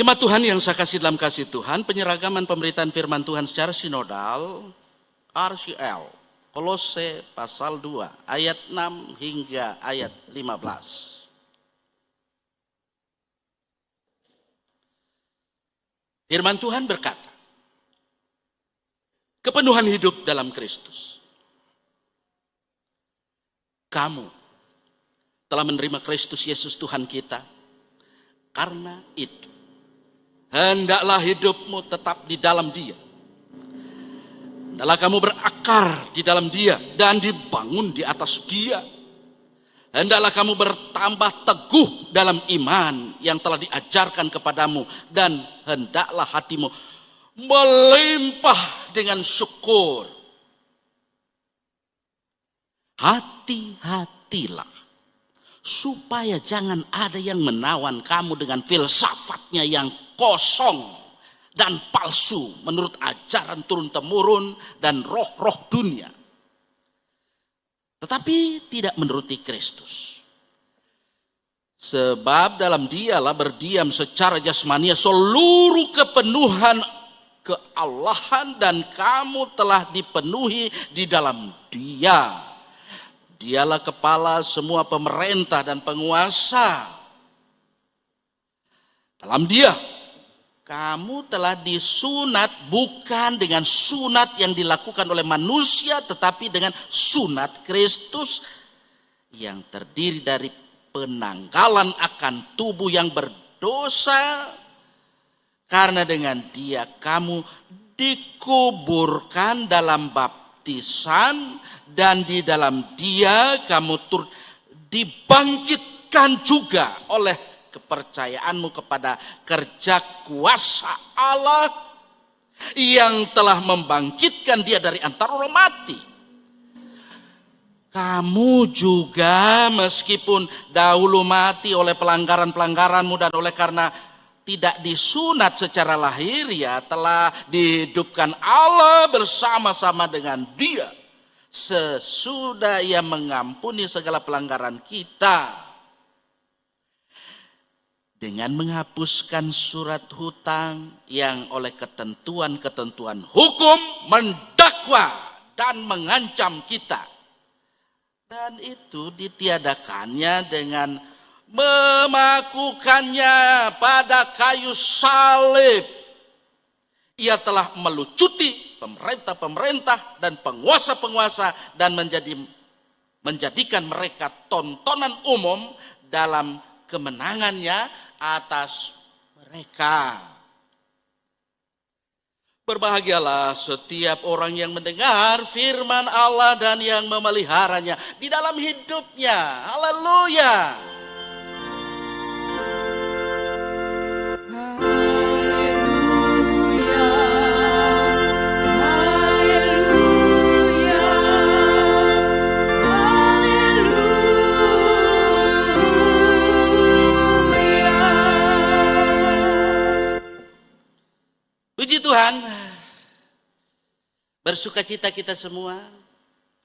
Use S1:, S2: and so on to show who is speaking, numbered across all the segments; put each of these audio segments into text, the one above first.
S1: Jemaat Tuhan yang saya kasih dalam kasih Tuhan, penyeragaman pemberitaan firman Tuhan secara sinodal, RCL, Kolose pasal 2, ayat 6 hingga ayat 15. Firman Tuhan berkata, kepenuhan hidup dalam Kristus. Kamu telah menerima Kristus Yesus Tuhan kita. Karena itu, hendaklah hidupmu tetap di dalam Dia. Hendaklah kamu berakar di dalam Dia dan dibangun di atas Dia. Hendaklah kamu bertambah teguh dalam iman yang telah diajarkan kepadamu, dan hendaklah hatimu melimpah dengan syukur. Hati-hatilah supaya jangan ada yang menawan kamu dengan filsafatnya yang kosong dan palsu menurut ajaran turun-temurun dan roh-roh dunia, tetapi tidak menuruti Kristus. Sebab dalam Dialah berdiam secara jasmania seluruh kepenuhan keallahan, dan kamu telah dipenuhi di dalam Dia. Dialah kepala semua pemerintah dan penguasa. Dalam Dia kamu telah disunat, bukan dengan sunat yang dilakukan oleh manusia, tetapi dengan sunat Kristus yang terdiri dari penanggalan akan tubuh yang berdosa. Karena dengan Dia kamu dikuburkan dalam baptisan, dan di dalam Dia kamu dibangkitkan juga oleh kepercayaanmu kepada kerja kuasa Allah yang telah membangkitkan Dia dari antara orang mati. Kamu juga meskipun dahulu mati oleh pelanggaran-pelanggaranmu dan oleh karena tidak disunat secara lahiriah, telah dihidupkan Allah bersama-sama dengan Dia sesudah Ia mengampuni segala pelanggaran kita, dengan menghapuskan surat hutang yang oleh ketentuan-ketentuan hukum mendakwa dan mengancam kita. Dan itu ditiadakannya dengan memakukannya pada kayu salib. Ia telah melucuti pemerintah-pemerintah dan penguasa-penguasa dan menjadikan mereka tontonan umum dalam kemenangannya atas mereka. Berbahagialah setiap orang yang mendengar firman Allah dan yang memeliharanya di dalam hidupnya. Haleluya. Puji Tuhan, bersukacita kita semua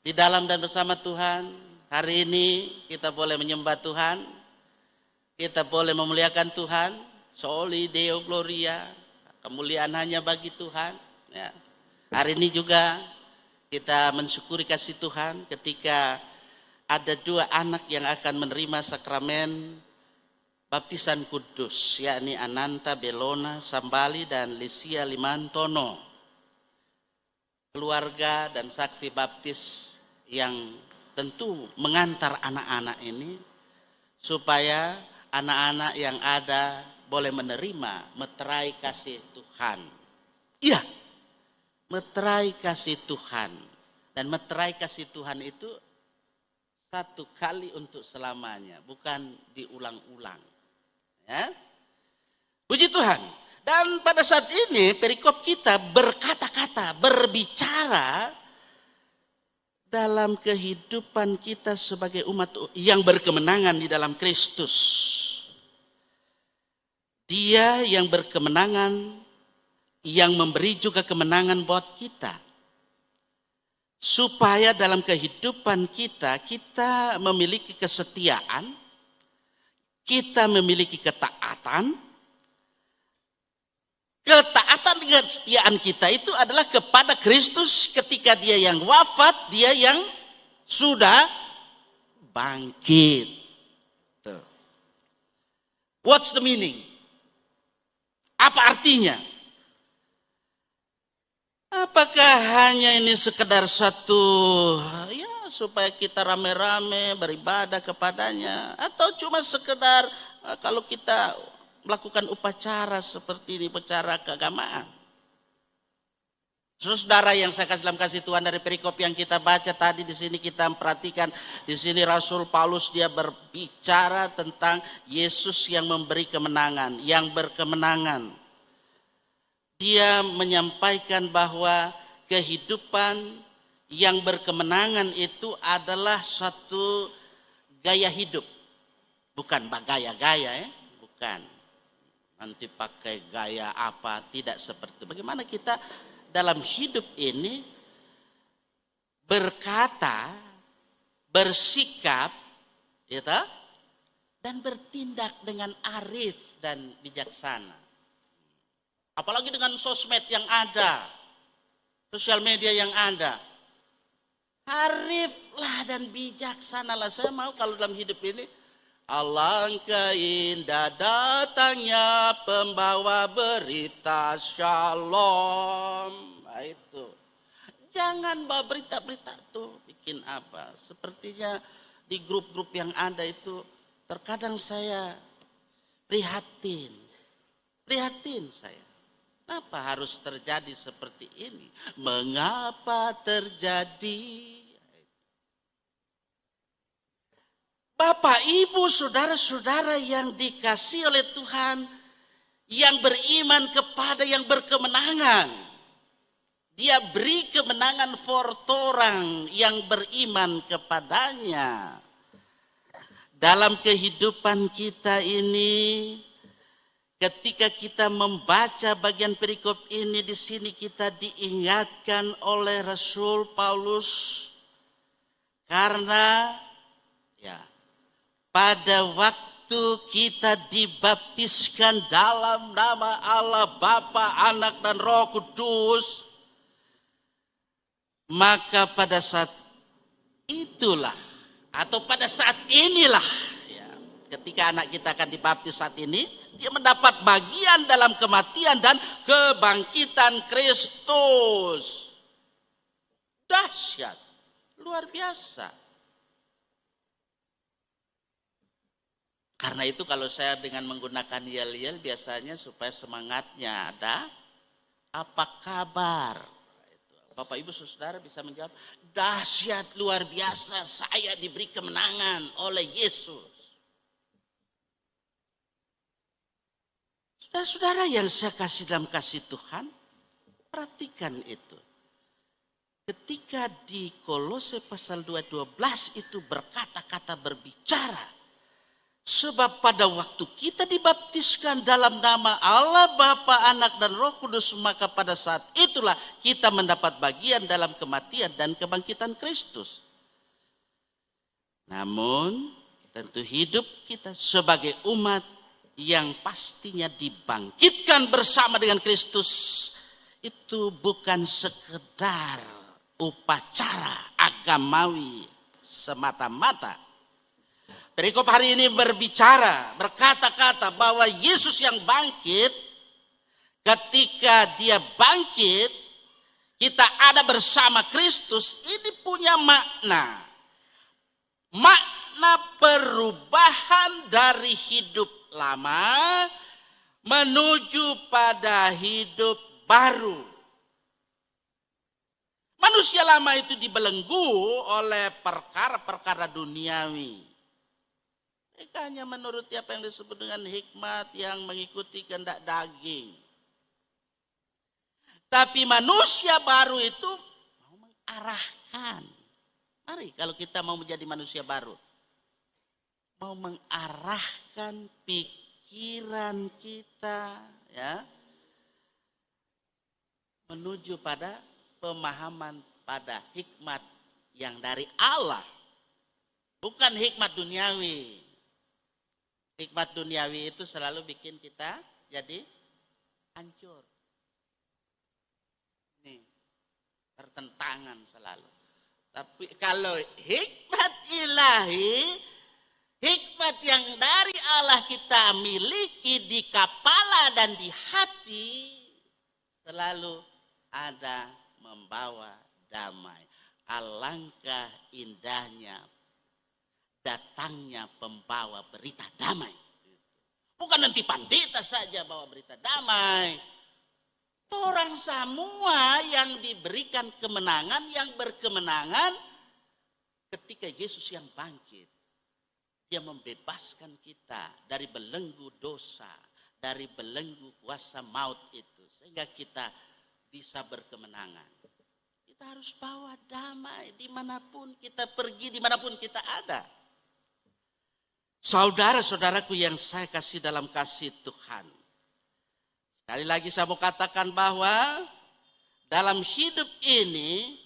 S1: di dalam dan bersama Tuhan. Hari ini kita boleh menyembah Tuhan, kita boleh memuliakan Tuhan. Soli Deo Gloria, kemuliaan hanya bagi Tuhan. Ya. Hari ini juga kita mensyukuri kasih Tuhan ketika ada 2 anak yang akan menerima sakramen baptisan kudus, yakni Ananta Belona Sambali dan Lisia Limantono. Keluarga dan saksi baptis yang tentu mengantar anak-anak ini supaya anak-anak yang ada boleh menerima meterai kasih Tuhan. Iya, meterai kasih Tuhan. Dan meterai kasih Tuhan itu satu kali untuk selamanya, bukan diulang-ulang. Ya. Puji Tuhan. Dan pada saat ini perikop kita berkata-kata, berbicara dalam kehidupan kita sebagai umat yang berkemenangan di dalam Kristus. Dia yang berkemenangan, yang memberi juga kemenangan buat kita. Supaya dalam kehidupan kita, kita memiliki kesetiaan, kita memiliki ketaatan, kesetiaan kita itu adalah kepada Kristus ketika dia yang wafat, dia yang sudah bangkit. Tuh. What's the meaning? Apa artinya? Apakah hanya ini sekedar satu ya supaya kita rame-rame beribadah kepadanya, atau cuma sekedar kalau kita melakukan upacara seperti ini, upacara keagamaan? Saudara yang saya kasih Tuhan, dari perikop yang kita baca tadi, di sini kita perhatikan, di sini Rasul Paulus dia berbicara tentang Yesus yang memberi kemenangan, yang berkemenangan. Dia menyampaikan bahwa kehidupan yang berkemenangan itu adalah satu gaya hidup. Bukan gaya-gaya ya, bukan. Nanti pakai gaya apa, tidak seperti itu. Bagaimana kita dalam hidup ini berkata, bersikap, gitu, dan bertindak dengan arif dan bijaksana. Apalagi dengan sosmed yang ada, sosial media yang ada. Ariflah dan bijaksanalah. Saya mau kalau dalam hidup ini, alangkah indah datangnya pembawa berita shalom. Nah, itu. Jangan bawa berita-berita tuh bikin apa. Sepertinya di grup-grup yang ada itu terkadang saya prihatin saya. Kenapa harus terjadi seperti ini? Mengapa terjadi? Bapak, Ibu, saudara-saudara yang dikasihi oleh Tuhan, yang beriman kepada yang berkemenangan. Dia beri kemenangan for orang yang beriman kepadanya. Dalam kehidupan kita ini, ketika kita membaca bagian perikop ini, di sini kita diingatkan oleh Rasul Paulus, karena ya pada waktu kita dibaptiskan dalam nama Allah Bapa, Anak dan Roh Kudus, maka pada saat itulah atau pada saat inilah ya, ketika anak kita akan dibaptis saat ini, dia mendapat bagian dalam kematian dan kebangkitan Kristus. Dahsyat, luar biasa. Karena itu kalau saya dengan menggunakan yel-yel biasanya supaya semangatnya ada, apa kabar? Bapak Ibu Saudara bisa menjawab, dahsyat, luar biasa, saya diberi kemenangan oleh Yesus. Saudara-saudara yang saya kasih dalam kasih Tuhan, perhatikan itu. Ketika di Kolose pasal 2:12 itu berkata-kata, berbicara. Sebab pada waktu kita dibaptiskan dalam nama Allah Bapa, Anak dan Roh Kudus, maka pada saat itulah kita mendapat bagian dalam kematian dan kebangkitan Kristus. Namun tentu hidup kita sebagai umat yang pastinya dibangkitkan bersama dengan Kristus itu bukan sekedar upacara agamawi semata-mata. Perikop hari ini berkata-kata bahwa Yesus yang bangkit, ketika dia bangkit, kita ada bersama Kristus, ini punya makna. Makna perubahan dari hidup lama menuju pada hidup baru. Manusia lama itu dibelenggu oleh perkara-perkara duniawi. Mereka hanya menuruti apa yang disebut dengan hikmat yang mengikuti kehendak daging. Tapi manusia baru itu mau mengarahkan. Mari kalau kita mau menjadi manusia baru, mau mengarahkan pikiran kita ya menuju pada pemahaman pada hikmat yang dari Allah, bukan hikmat duniawi. Hikmat duniawi itu selalu bikin kita jadi hancur. Pertentangan selalu. Tapi kalau hikmat ilahi, hikmat yang dari Allah kita miliki di kepala dan di hati, selalu ada membawa damai. Alangkah indahnya datangnya pembawa berita damai. Bukan nanti pandita saja bawa berita damai. Orang semua yang diberikan kemenangan, yang berkemenangan ketika Yesus yang bangkit. Dia membebaskan kita dari belenggu dosa, dari belenggu kuasa maut itu. Sehingga kita bisa berkemenangan. Kita harus bawa damai dimanapun kita pergi, dimanapun kita ada. Saudara-saudaraku yang saya kasih dalam kasih Tuhan. Sekali lagi saya mau katakan bahwa dalam hidup ini,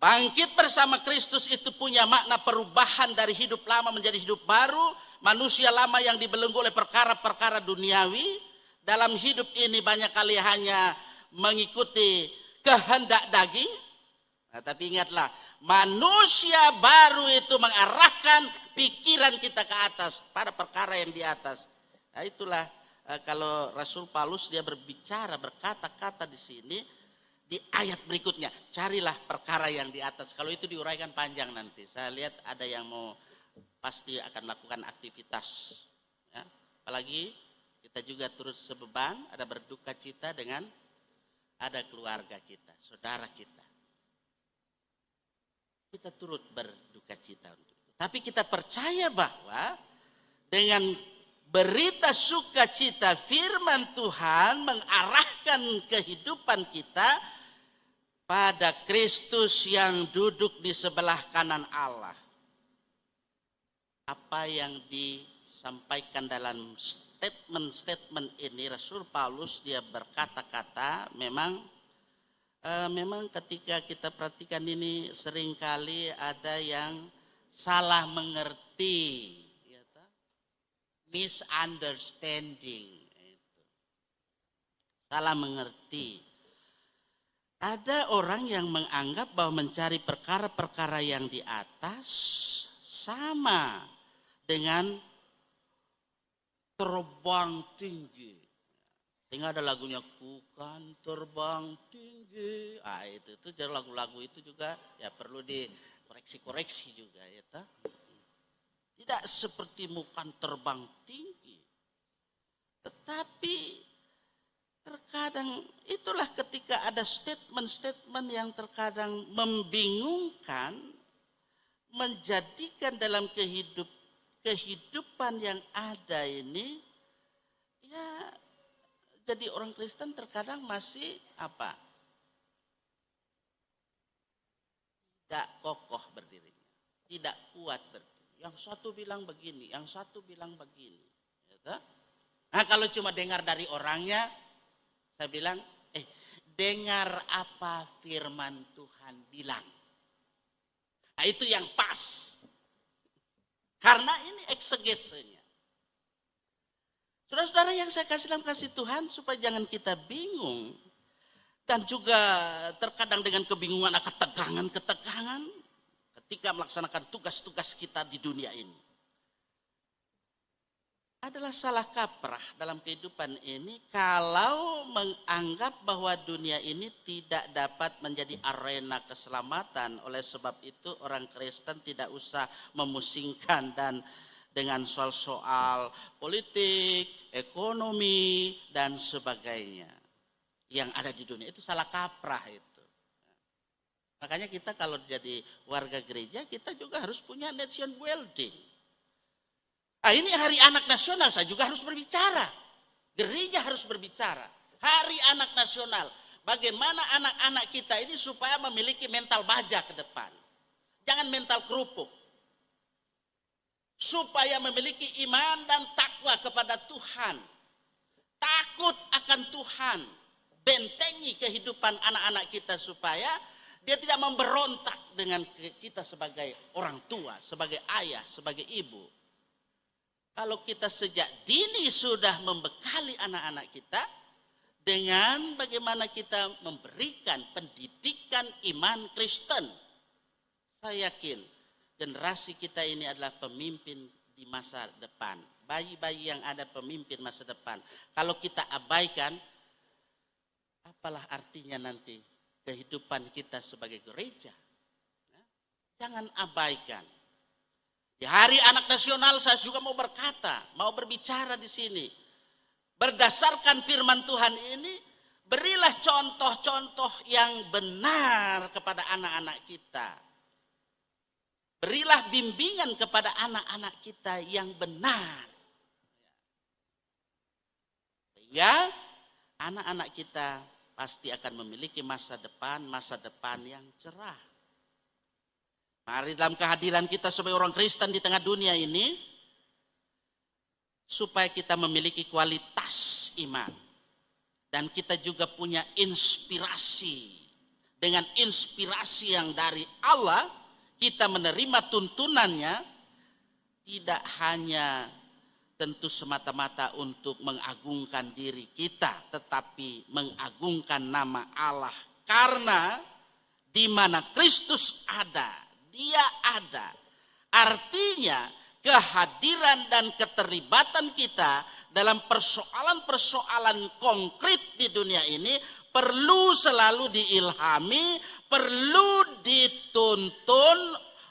S1: bangkit bersama Kristus itu punya makna perubahan dari hidup lama menjadi hidup baru. Manusia lama yang dibelenggu oleh perkara-perkara duniawi. Dalam hidup ini banyak kali hanya mengikuti kehendak daging. Nah, tapi ingatlah, manusia baru itu mengarahkan pikiran kita ke atas, pada perkara yang di atas. Nah, itulah kalau Rasul Paulus dia berbicara, berkata-kata di sini, di ayat berikutnya, carilah perkara yang di atas. Kalau itu diuraikan panjang nanti. Saya lihat ada yang mau pasti akan melakukan aktivitas. Ya. Apalagi kita juga turut sebeban, ada berduka cita dengan ada keluarga kita, saudara kita. Kita turut berduka cita untuk itu. Tapi kita percaya bahwa dengan berita sukacita firman Tuhan mengarahkan kehidupan kita pada Kristus yang duduk di sebelah kanan Allah. Apa yang disampaikan dalam statement ini Rasul Paulus dia berkata-kata memang ketika kita perhatikan ini seringkali ada yang salah mengerti, ya, misunderstanding, salah mengerti. Ada orang yang menganggap bahwa mencari perkara-perkara yang di atas sama dengan terbang tinggi. Sehingga ada lagunya ku kan terbang tinggi. Itu jadi lagu-lagu itu juga ya perlu dikoreksi-koreksi juga ya. Tidak seperti bukan terbang tinggi. Tetapi terkadang itulah ketika ada statement-statement yang terkadang membingungkan, menjadikan dalam kehidupan yang ada ini ya jadi orang Kristen terkadang masih apa? Tidak kokoh berdirinya, tidak kuat berdiri. Yang satu bilang begini, yang satu bilang begini. Nah kalau cuma dengar dari orangnya, saya bilang, dengar apa firman Tuhan bilang. Nah itu yang pas. Karena ini eksegesenya. Saudara-saudara yang saya kasih dalam kasih Tuhan, supaya jangan kita bingung. Dan juga terkadang dengan kebingungan akan ketegangan ketika melaksanakan tugas-tugas kita di dunia ini. Adalah salah kaprah dalam kehidupan ini kalau menganggap bahwa dunia ini tidak dapat menjadi arena keselamatan. Oleh sebab itu orang Kristen tidak usah memusingkan dan dengan soal-soal politik, ekonomi, dan sebagainya yang ada di dunia. Itu salah kaprah itu. Makanya kita kalau jadi warga gereja, kita juga harus punya nation building. Nah, ini hari anak nasional, saya juga harus berbicara. Gereja harus berbicara. Hari anak nasional. Bagaimana anak-anak kita ini supaya memiliki mental baja ke depan. Jangan mental kerupuk. Supaya memiliki iman dan takwa kepada Tuhan. Takut akan Tuhan. Bentengi kehidupan anak-anak kita supaya dia tidak memberontak dengan kita sebagai orang tua, sebagai ayah, sebagai ibu. Kalau kita sejak dini sudah membekali anak-anak kita dengan bagaimana kita memberikan pendidikan iman Kristen. Saya yakin generasi kita ini adalah pemimpin di masa depan. Bayi-bayi yang ada pemimpin masa depan. Kalau kita abaikan, apalah artinya nanti kehidupan kita sebagai gereja. Jangan abaikan. Di Hari Anak Nasional saya juga mau berkata, mau berbicara di sini. Berdasarkan firman Tuhan ini, berilah contoh-contoh yang benar kepada anak-anak kita. Berilah bimbingan kepada anak-anak kita yang benar. Sehingga anak-anak kita pasti akan memiliki masa depan yang cerah. Mari dalam kehadiran kita sebagai orang Kristen di tengah dunia ini, supaya kita memiliki kualitas iman. Dan kita juga punya inspirasi. Dengan inspirasi yang dari Allah, kita menerima tuntunannya, tidak hanya tentu semata-mata untuk mengagungkan diri kita, tetapi mengagungkan nama Allah. Karena di mana Kristus ada, Dia ada. Artinya kehadiran dan keterlibatan kita dalam persoalan-persoalan konkret di dunia ini perlu selalu diilhami, perlu dituntun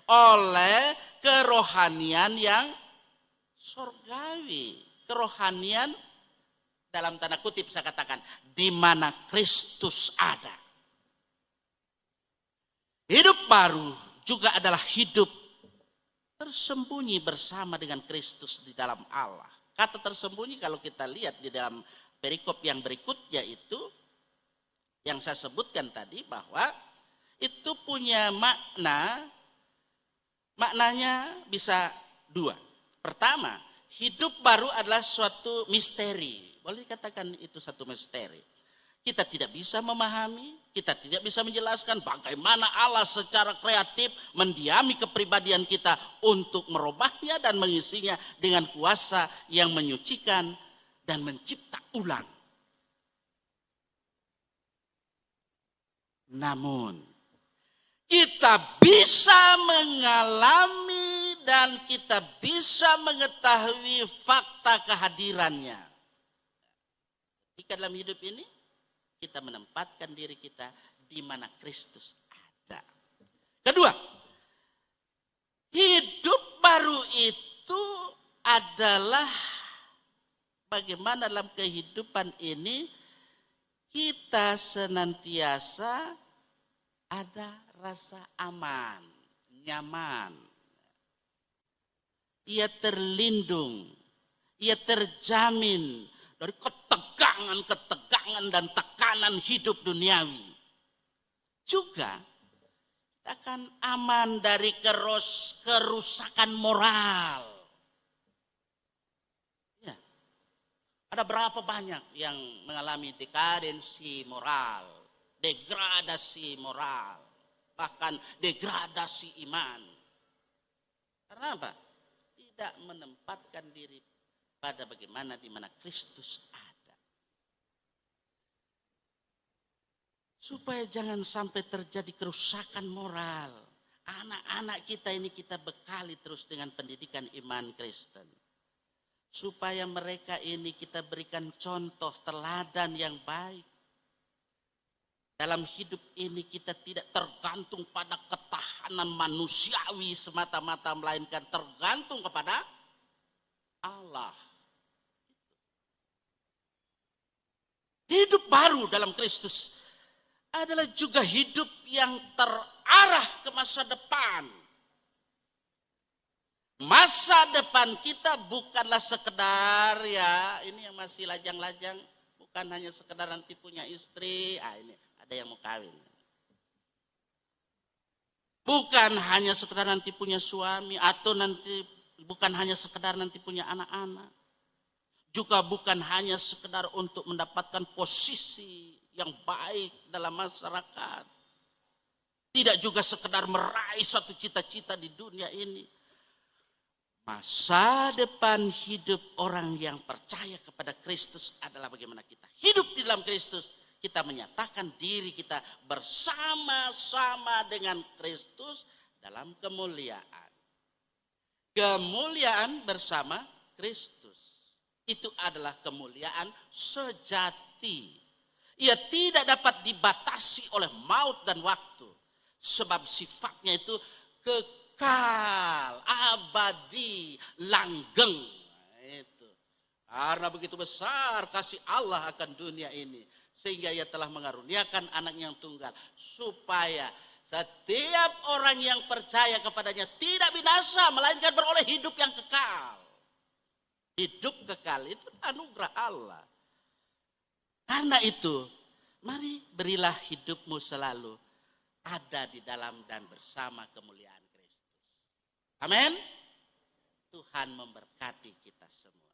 S1: oleh kerohanian yang surgawi. Kerohanian dalam tanda kutip saya katakan, di mana Kristus ada. Hidup baru juga adalah hidup tersembunyi bersama dengan Kristus di dalam Allah. Kata tersembunyi kalau kita lihat di dalam perikop yang berikutnya itu, yang saya sebutkan tadi bahwa itu punya maknanya bisa dua. Pertama, hidup baru adalah suatu misteri. Boleh dikatakan itu satu misteri. Kita tidak bisa memahami, kita tidak bisa menjelaskan bagaimana Allah secara kreatif mendiami kepribadian kita untuk merubahnya dan mengisinya dengan kuasa yang menyucikan dan mencipta ulang. Namun, kita bisa mengalami dan kita bisa mengetahui fakta kehadirannya. Jika dalam hidup ini, kita menempatkan diri kita di mana Kristus ada. Kedua, hidup baru itu adalah bagaimana dalam kehidupan ini kita senantiasa ada rasa aman, nyaman. Ia terlindung, ia terjamin dari ketegangan dan tekanan hidup duniawi. Juga kita akan aman dari kerusakan moral. Ya. Ada berapa banyak yang mengalami dekadensi moral, degradasi moral, bahkan degradasi iman. Karena apa? Tidak menempatkan diri pada bagaimana di mana Kristus ada. Supaya jangan sampai terjadi kerusakan moral. Anak-anak kita ini kita bekali terus dengan pendidikan iman Kristen. Supaya mereka ini kita berikan contoh teladan yang baik. Dalam hidup ini kita tidak tergantung pada ketahanan manusiawi semata-mata, melainkan tergantung kepada Allah. Hidup baru dalam Kristus adalah juga hidup yang terarah ke masa depan. Masa depan kita bukanlah sekedar ya, ini yang masih lajang-lajang, bukan hanya sekedar nanti punya istri, ini ada yang mau kawin. Bukan hanya sekedar nanti punya suami, atau nanti bukan hanya sekedar nanti punya anak-anak. Juga bukan hanya sekedar untuk mendapatkan posisi yang baik dalam masyarakat. Tidak juga sekedar meraih suatu cita-cita di dunia ini. Masa depan hidup orang yang percaya kepada Kristus adalah bagaimana kita hidup di dalam Kristus. Kita menyatakan diri kita bersama-sama dengan Kristus dalam kemuliaan. Kemuliaan bersama Kristus. Itu adalah kemuliaan sejati. Ia tidak dapat dibatasi oleh maut dan waktu. Sebab sifatnya itu kekal, abadi, langgeng. Itu. Karena begitu besar kasih Allah akan dunia ini. Sehingga ia telah mengaruniakan anak yang tunggal. Supaya setiap orang yang percaya kepadanya tidak binasa. Melainkan beroleh hidup yang kekal. Hidup kekal itu anugerah Allah. Karena itu mari berilah hidupmu selalu ada di dalam dan bersama kemuliaan Kristus. Amin. Tuhan memberkati kita semua.